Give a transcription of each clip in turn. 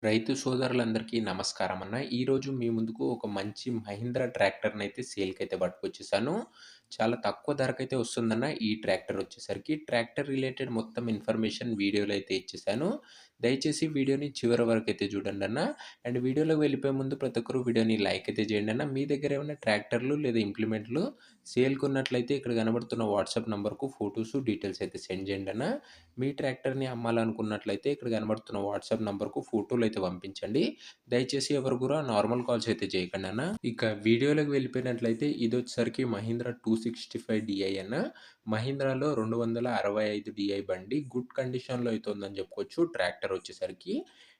రైతు సోదరులందరికీ నమస్కారం అన్న. ఈరోజు మీ ముందుకు ఒక మంచి మహీంద్రా ట్రాక్టర్‌నైతే సేల్‌కైతే పట్టుకొచ్చేసాను. చాలా తక్కువ ధరకైతే వస్తుందన్న ఈ ట్రాక్టర్ వచ్చేసరికి. ట్రాక్టర్ రిలేటెడ్ మొత్తం ఇన్ఫర్మేషన్ వీడియోలో అయితే ఇచ్చేసాను. దయచేసి వీడియోని చివరి వరకైతే చూడండన్న. అండ్ వీడియోలోకి వెళ్ళిపోయే ముందు ప్రతి ఒక్కరు వీడియోని లైక్ అయితే చేయండన్న. మీ దగ్గర ఏమైనా ట్రాక్టర్లు లేదా ఇంప్లిమెంట్లు సేల్‌కున్నట్లయితే ఇక్కడ కనబడుతున్న వాట్సాప్ నంబర్‌కు ఫోటోసు, డీటెయిల్స్ అయితే సెండ్ చేయండన్న. మీ ట్రాక్టర్‌ని అమ్మాలనుకున్నట్లయితే ఇక్కడ కనబడుతున్న వాట్సాప్ నంబర్‌కు ఫోటోలైతే పంపించండి. దయచేసి ఎవరు కూడా నార్మల్ కాల్స్ అయితే చేయకండి అన్న. ఇక వీడియోలోకి వెళ్ళిపోయినట్లయితే ఇదొచ్చేసరికి మహీంద్రా 265 డీఐ అన్న. మహీంద్రాలో 265 డీఐ బండి గుడ్ కండిషన్‌లో అయితే ఉందని చెప్పుకోవచ్చు. ట్రాక్టర్ వచ్చేసరికి.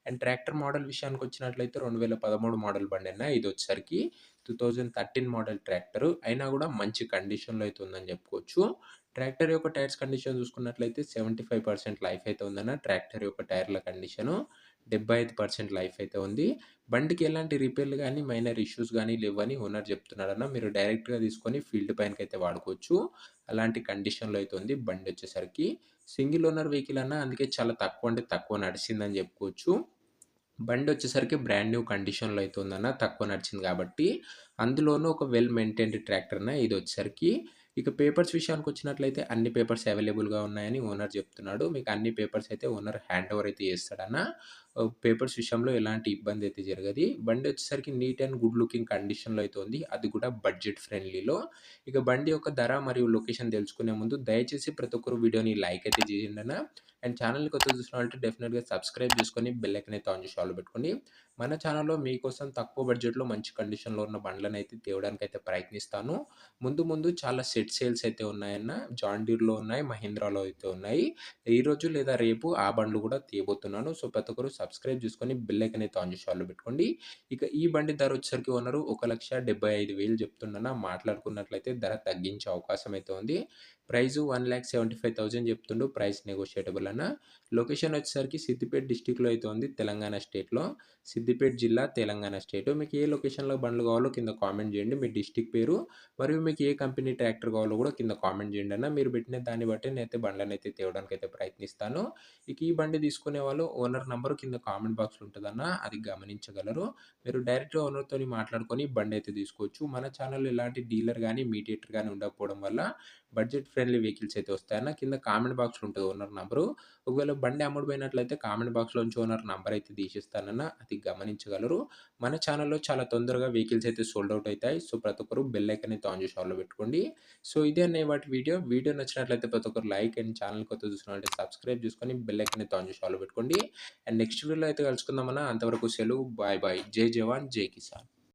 అండ్ ట్రాక్టర్ మోడల్ విషయానికొచ్చినట్లయితే 2013 మోడల్ బండన్న. ఇదొచ్చేసరికి 2013 మోడల్ ట్రాక్టరు. అయినా కూడా మంచి కండిషన్‌లో అయితే ఉందని చెప్పుకోవచ్చు. ట్రాక్టర్ యొక్క టైర్స్ కండిషన్ చూసుకున్నట్లయితే 75% లైఫ్ అయితే ఉందన్న. ట్రాక్టర్ యొక్క టైర్ల కండిషను 75% లైఫ్ అయితే ఉంది. బండికి ఎలాంటి రిపేర్లు గానీ, మైనర్ ఇష్యూస్ గానీ లేవని ఓనర్ చెప్తున్నాడన్న. మీరు డైరెక్ట్‌గా తీసుకొని ఫీల్డ్ పైనకైతే వాడుకోవచ్చు. అలాంటి కండిషన్‌లో అయితే ఉంది బండొచ్చేసరికి. సింగిల్ ఓనర్ వెహికల్ అన్న, అందుకే చాలా తక్కువ అంటే తక్కువ నడిసిందని చెప్పుకోవచ్చు. బండొచ్చేసరికి బ్రాండ్ న్యూ కండిషన్‌లో అయితే ఉందన్న. తక్కువ నడిచింది కాబట్టి. అందులోనూ ఒక వెల్ మెయింటైన్డ్ ట్రాక్టర్ అన్న ఇదొచ్చేసరికి. ఇక పేపర్స్ విషయానికొచ్చినట్లయితే అన్ని పేపర్స్ అవైలబుల్‌గా ఉన్నాయని ఓనర్ చెప్తున్నాడు. మీకు అన్ని పేపర్స్ అయితే ఓనర్ హ్యాండ్ ఓవర్ అయితే చేస్తాడన్న. పేపర్స్ విషయంలో ఎలాంటి ఇబ్బంది అయితే జరగది. బండొచ్చేసరికి నీట్ అండ్ గుడ్ లుకింగ్ కండిషన్‌లో అయితే ఉంది. అది కూడా బడ్జెట్ ఫ్రెండ్లీలో. ఇక బండి యొక్క ధర మరియు లొకేషన్ తెలుసుకునే ముందు దయచేసి ప్రతి ఒక్కరు వీడియోని లైక్ అయితే చేయండన్న. అండ్ ఛానల్‌ని కొత్తగా చూసిన వాళ్ళంటే డెఫినిట్‌గా సబ్స్క్రైబ్ చేసుకొని బెల్ ఐకాన్ అయితే ఆన్ చేసి ఆల్‌లో పెట్టుకోండి. మన ఛానల్‌లో మీకోసం తక్కువ బడ్జెట్‌లో మంచి కండిషన్‌లో ఉన్న బండ్లనైతే తేవడానికైతే ప్రయత్నిస్తాను. ముందు ముందు చాలా సెట్ సేల్స్ అయితే ఉన్నాయన్న. జాన్ డీర్‌లో ఉన్నాయి, మహీంద్రాలో అయితే ఉన్నాయి. ఈరోజు లేదా రేపు ఆ బండ్లు కూడా తేబోతున్నాను. సో, ప్రతి ఒక్కరు సబ్స్క్రైబ్ చేసుకొని బెల్ ఐకాన్ అయితే ఆన్ చేసి ఆల్‌లో పెట్టుకోండి. ఇక ఈ బండి ధర వచ్చేసరికి ఓనరు 1,75,000 చెప్తుండన్న. మాట్లాడుకున్నట్లయితే ధర తగ్గించే అవకాశం అయితే ఉంది. ప్రైసు 1,75,000 చెప్తుండు. ప్రైస్ నెగోషియేటబుల్ అన్న. లొకేషన్ వచ్చేసరికి సిద్దిపేట డిస్ట్రిక్ట్‌లో అయితే ఉంది. తెలంగాణ స్టేట్‌లో. సిద్దిపేట జిల్లా, తెలంగాణ స్టేటు. మీకు ఏ లొకేషన్‌లో బండ్లు కావాలో కింద కామెంట్ చేయండి. మీ డిస్ట్రిక్ట్ పేరు మరియు మీకు ఏ కంపెనీ ట్రాక్టర్ కావాలో కూడా కింద కామెంట్ చేయండి అన్న. మీరు పెట్టిన దాన్ని బట్టి నేనైతే బండ్లనైతే తేవడానికైతే ప్రయత్నిస్తాను. ఇక ఈ బండి తీసుకునే వాళ్ళు ఓనర్ నంబరు కింద కామెంట్ బాక్స్‌లో ఉంటదన్న. అది గమనించగలరు. మీరు డైరెక్ట్‌గా ఓనర్‌తోని మాట్లాడుకొని బండయితే తీసుకోవచ్చు. మన ఛానెల్‌లో ఎలాంటి డీలర్ గాని, మీడియేటర్ గాని ఉండకపోవడం వల్ల బడ్జెట్ ఫ్రెండ్లీ వెహికల్స్ అయితే వస్తాయన్న. కింద కామెంట్ బాక్స్‌లో ఉంటది ఓనర్ నంబరు. ఒకవేళ బండి అమ్ముడుపోయినట్లయితే కామెంట్ బాక్స్‌లోంచి ఓనర్ నంబర్ అయితే తీసేస్తానన్న. అది గమనించగలరు. మన ఛానెల్‌లో చాలా తొందరగా వెహికల్స్ అయితే సోల్డ్ ఔట్ అయితాయి. సో, ప్రతి ఒక్కరు బెల్ ఐకాన్ అయితే ఆన్ చేసి ఆల్‌లో పెట్టుకోండి. సో, ఇదే అన్న ఇవాల్టి వీడియో. వీడియో నచ్చినట్లయితే ప్రతి ఒక్కరు లైక్ అండ్ ఛానెల్ కొత్తగా చూసినవాళ్ళైతే సబ్స్క్రైబ్ చేసుకొని బెల్ ఐకాన్ అయితే ఆన్ చేసి ఆల్‌లో పెట్టుకోండి. అండ్ నెక్స్ట్ వీడియోలో అయితే కలుసుకుందామన్న. అంతవరకు సెలవు. Bye bye. జై జవాన్, జై కిసాన్.